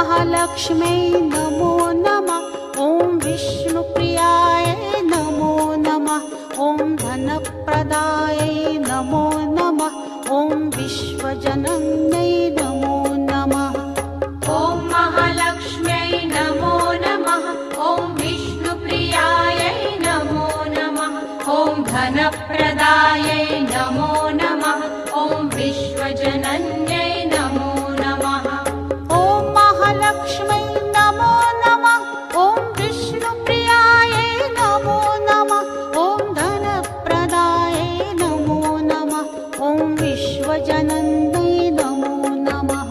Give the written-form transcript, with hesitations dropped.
महालक्ष्म्यै नमो नमः। ॐ विष्णुप्रियायै नमो नमः। ॐ धनप्रदायै नमो नमः। ॐ विश्वजनन्यै नमो नमः। ॐ महालक्ष्म्यै नमो नमः। ॐ विष्णुप्रियायै नमो नमः। ॐ धनप्रदायै नमो नमः। ॐ विश्वजनन्यै नमो नमः। ॐ महालक्ष्म्यै नमो नमः। ॐ विष्णुप्रियायै नमो नमः। ॐ धनप्रदायै नमो नमः। ॐ विश्वजनन्यै नमो नमः।